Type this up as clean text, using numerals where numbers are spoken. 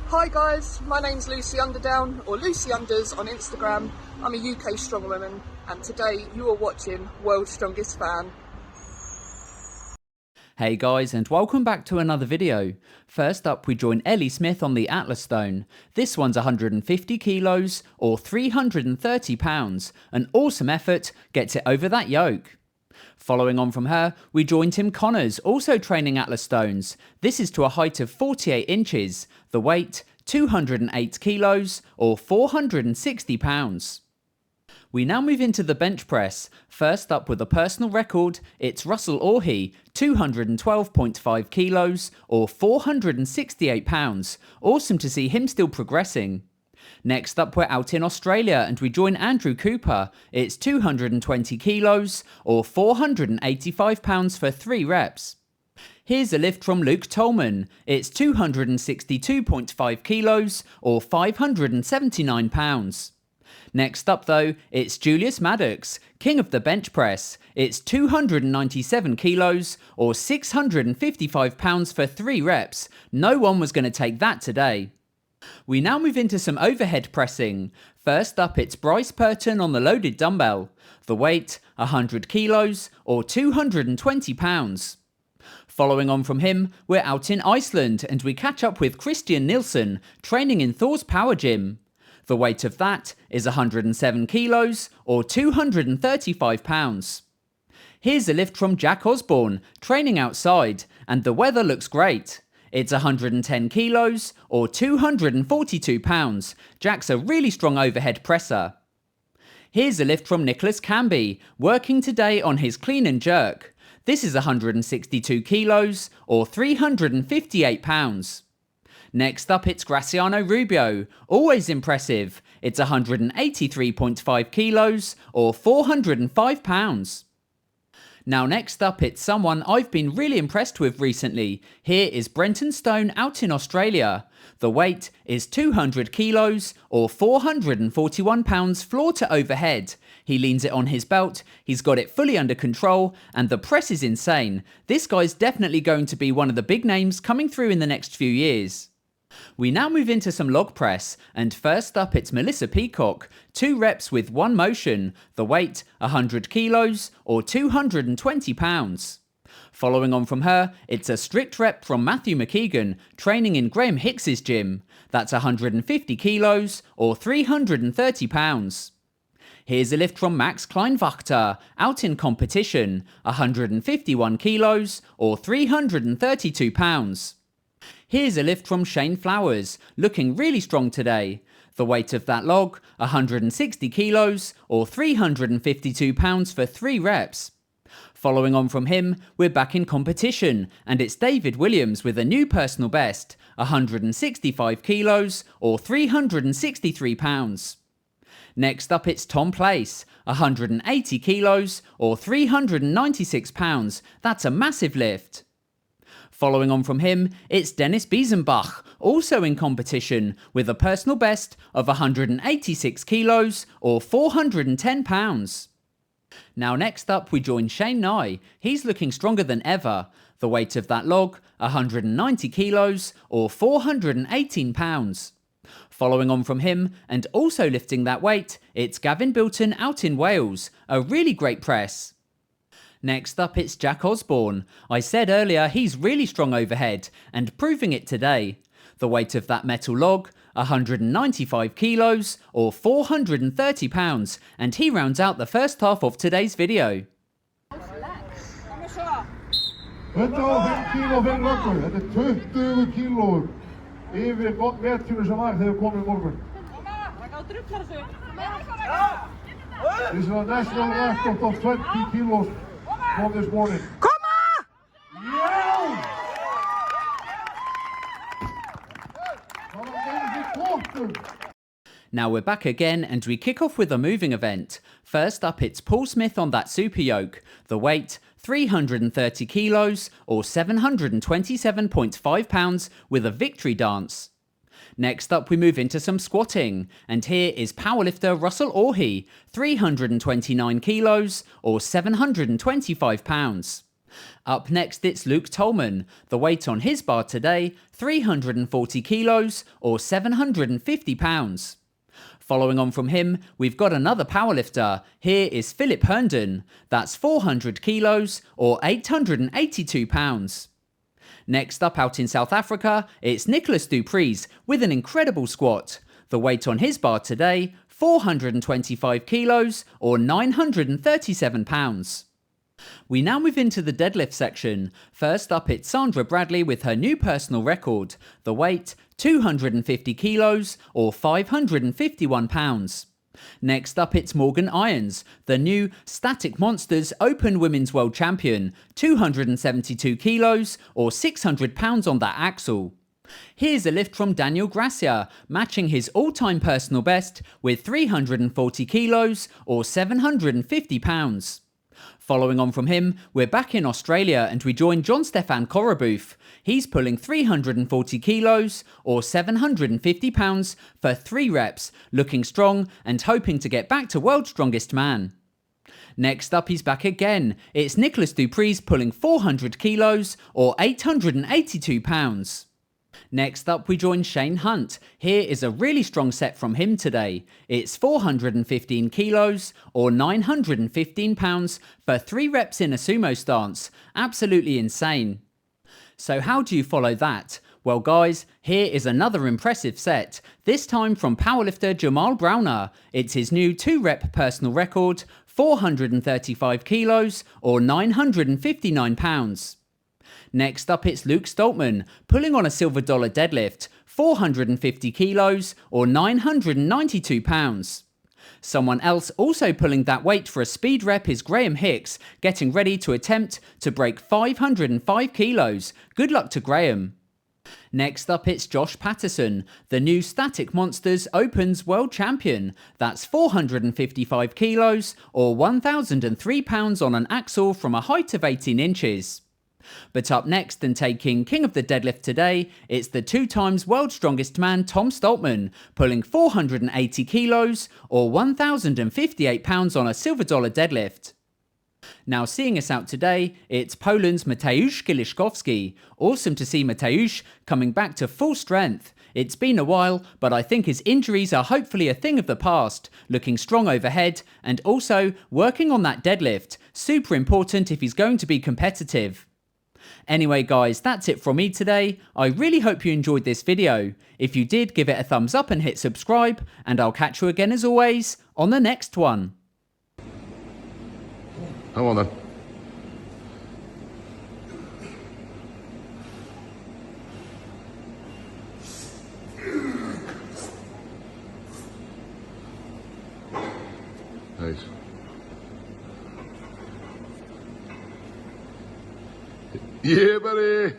Hi guys, my name's Lucy Underdown, or Lucy Unders on Instagram. I'm a UK strongwoman, and today you are watching World's Strongest Fan. Hey guys, and welcome back to another video. First up, we join Ellie Smith on the Atlas Stone. This one's 150 kilos or 330 pounds. An awesome effort, gets it over that yoke. Following on from her, we join Tim Connors, also training Atlas Stones. This is to a height of 48 inches. The weight, 208 kilos or 460 pounds. We now move into the bench press. First up with a personal record, it's Russel Orhii, 212.5 kilos or 468 pounds. Awesome to see him still progressing. Next up, we're out in Australia and we join Andrew Cooper. It's 220 kilos or 485 pounds for 3 reps. Here's a lift from Luke Stoltman. It's 262.5 kilos or 579 pounds. Next up though, it's Julius Maddox, king of the bench press. It's 297 kilos or 655 pounds for 3 reps. No one was going to take that today. We now move into some overhead pressing. First up, it's Bryce Purton on the loaded dumbbell. The weight, 100 kilos or 220 pounds. Following on from him, we're out in Iceland and we catch up with Christian Nilsson, training in Thor's Power Gym. The weight of that is 107 kilos or 235 pounds. Here's a lift from Jack Osborne, training outside, and the weather looks great. It's 110 kilos or 242 pounds. Jack's a really strong overhead presser. Here's a lift from Nicolaas Camby, working today on his clean and jerk. This is 162 kilos or 358 pounds. Next up, it's Graciano Rubio, always impressive. It's 183.5 kilos or 405 pounds. Now next up, it's someone I've been really impressed with recently. Here is Brenton Stone out in Australia. The weight is 200 kilos or 441 pounds floor to overhead. He leans it on his belt, he's got it fully under control, and the press is insane. This guy's definitely going to be one of the big names coming through in the next few years. We now move into some log press, and first up it's Melissa Peacock, 2 reps with 1 motion, the weight 100 kilos or 220 pounds. Following on from her, it's a strict rep from Matthew McKeegan, training in Graham Hicks's gym. That's 150 kilos or 330 pounds. Here's a lift from Max Kleinwachter, out in competition, 151 kilos or 332 pounds. Here's a lift from Shane Flowers, looking really strong today. The weight of that log, 160 kilos or 352 pounds for 3 reps. Following on from him, we're back in competition, and it's David Williams with a new personal best, 165 kilos or 363 pounds. Next up, it's Tom Place, 180 kilos or 396 pounds. That's a massive lift. Following on from him, it's Dennis Biesenbach, also in competition, with a personal best of 186 kilos or 410 pounds. Now next up, we join Shane Nye. He's looking stronger than ever. The weight of that log, 190 kilos or 418 pounds. Following on from him, and also lifting that weight, it's Gavin Bilton out in Wales. A really great press. Next up, it's Jack Osborne. I said earlier he's really strong overhead, and proving it today. The weight of that metal log, 195 kilos or 430 pounds, and he rounds out the first half of today's video. 105 kíló fyrir löggur, þetta 20 kílóur yfir metjunu sem var þegar við komum í morgun. This is a national record of 20 kilos from this morning. Come on! Yeah! Now we're back again and we kick off with a moving event. First up, it's Paul Smith on that super yoke. The weight, 330 kilos or 727.5 pounds with a victory dance. Next up, we move into some squatting, and here is powerlifter Russel Orhii, 329 kilos or 725 pounds. Up next, it's Luke Tolman. The weight on his bar today, 340 kilos or 750 pounds. Following on from him, we've got another powerlifter. Here is Philip Herndon. That's 400 kilos or 882 pounds. Next up, out in South Africa, it's Nicolaas Preez with an incredible squat. The weight on his bar today, 425 kilos or 937 pounds. We now move into the deadlift section. First up, it's Sandra Bradley with her new personal record. The weight, 250 kilos or 551 pounds. Next up, it's Morgan Irons, the new Static Monsters Open Women's World Champion, 272 kilos or 600 pounds on that axle. Here's a lift from Daniel Gracia, matching his all-time personal best with 340 kilos or 750 pounds. Following on from him, we're back in Australia and we join John Stefan Koroboof. He's pulling 340 kilos or 750 pounds for 3 reps, looking strong and hoping to get back to World's Strongest Man. Next up, he's back again. It's Nicolaas Preez pulling 400 kilos or 882 pounds. Next up, we join Shane Hunt. Here is a really strong set from him today. It's 415 kilos or 915 pounds for 3 reps in a sumo stance. Absolutely insane. So how do you follow that? Well guys, here is another impressive set, this time from powerlifter Jamal Browner. It's his new 2-rep personal record, 435 kilos or 959 pounds. Next up, it's Luke Stoltman, pulling on a silver dollar deadlift, 450 kilos or 992 pounds. Someone else also pulling that weight for a speed rep is Graham Hicks, getting ready to attempt to break 505 kilos. Good luck to Graham. Next up, it's Josh Patterson, the new Static Monsters Opens World Champion. That's 455 kilos or 1,003 pounds on an axle from a height of 18 inches. But up next and taking King of the Deadlift today, it's the 2-times World's Strongest Man Tom Stoltman, pulling 480 kilos or 1,058 pounds on a silver dollar deadlift. Now seeing us out today, it's Poland's Mateusz Kieliszkowski. Awesome to see Mateusz coming back to full strength. It's been a while, but I think his injuries are hopefully a thing of the past, looking strong overhead and also working on that deadlift. Super important if he's going to be competitive. Anyway guys, that's it from me today. I really hope you enjoyed this video. If you did, give it a thumbs up and hit subscribe, and I'll catch you again as always on the next one. Come on then. Nice. Yeah, buddy.